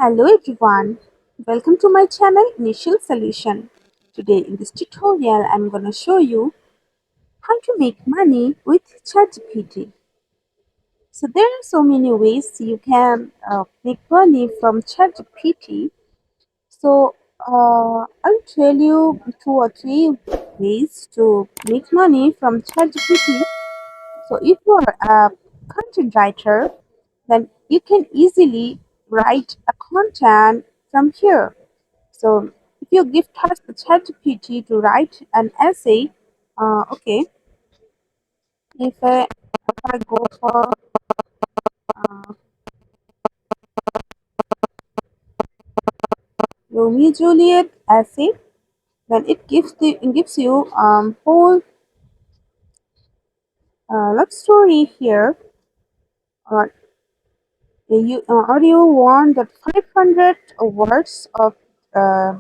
Hello everyone, welcome to my channel Initial Solution. Today in this tutorial I'm gonna show you how to make money with ChatGPT. So there are so many ways you can make money from ChatGPT. So I'll tell you 2 or 3 ways to make money from ChatGPT. So if you are a content writer, then you can easily write a content from here. So if you give task the ChatGPT to write an essay, okay, if I go for Romeo Juliet essay, then it gives you whole love story here. Or or you want that 500 words of uh,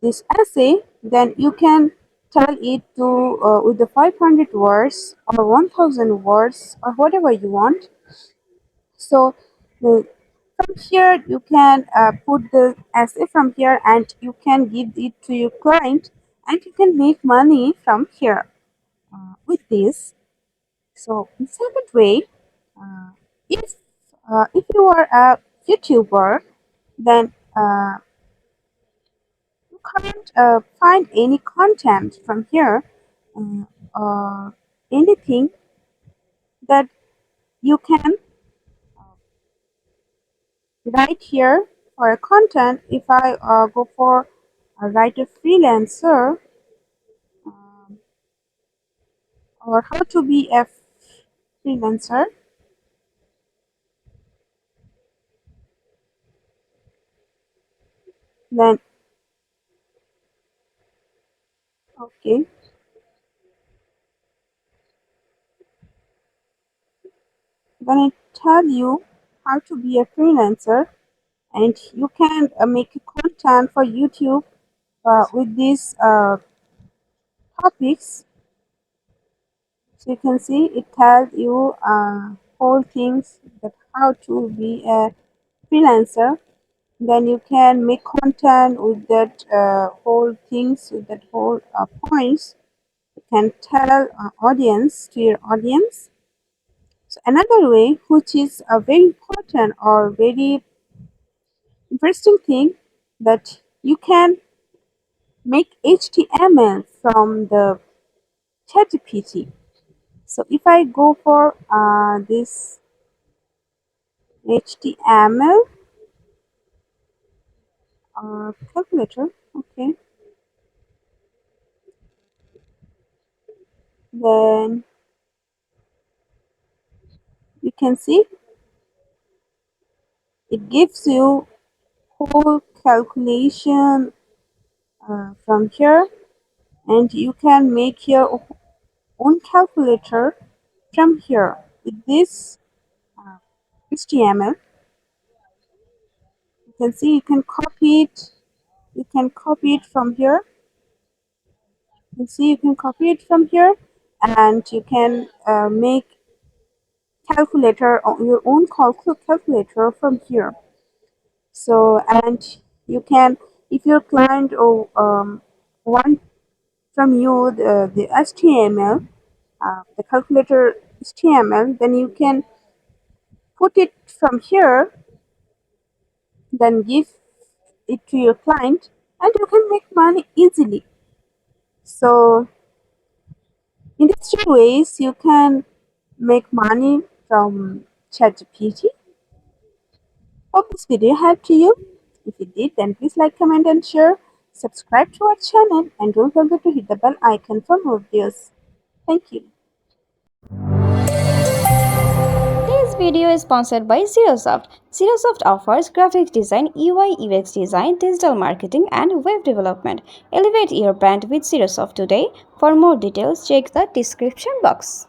this essay, then you can tell it to with the 500 words or 1000 words or whatever you want. So uh, from here you can put the essay from here and you can give it to your client and you can make money from here with this. So in second way, uh, if if you are a YouTuber, then you can't find any content from here or anything that you can write here for a content. If I go for a writer freelancer or how to be a freelancer, then okay, then I tell you how to be a freelancer and you can make a content for YouTube with these topics. So you can see it tells you whole things that how to be a freelancer. Then you can make content with that whole things, with that whole points. You can tell audience to your audience. So another way, which is a very important or very interesting thing, that you can make HTML from the ChatGPT. So if I go for this HTML calculator, okay, then you can see it gives you whole calculation from here, and you can make your own calculator from here with this HTML. You can see you can copy it. You can copy it from here. You can see you can copy it from here, and you can make calculator or your own calculator from here. So and you can, if your client or want from you the HTML, the calculator HTML, then you can put it from here, then give it to your client and you can make money easily. So in these 3 ways you can make money from ChatGPT. Hope this video helped you. If it did, then please like, comment and share. Subscribe to our channel and don't forget to hit the bell icon for more videos. Thank you. This video is sponsored by Zerosoft. Zerosoft offers graphic design, UI UX design, digital marketing, and web development. Elevate your brand with Zerosoft today. For more details, check the description box.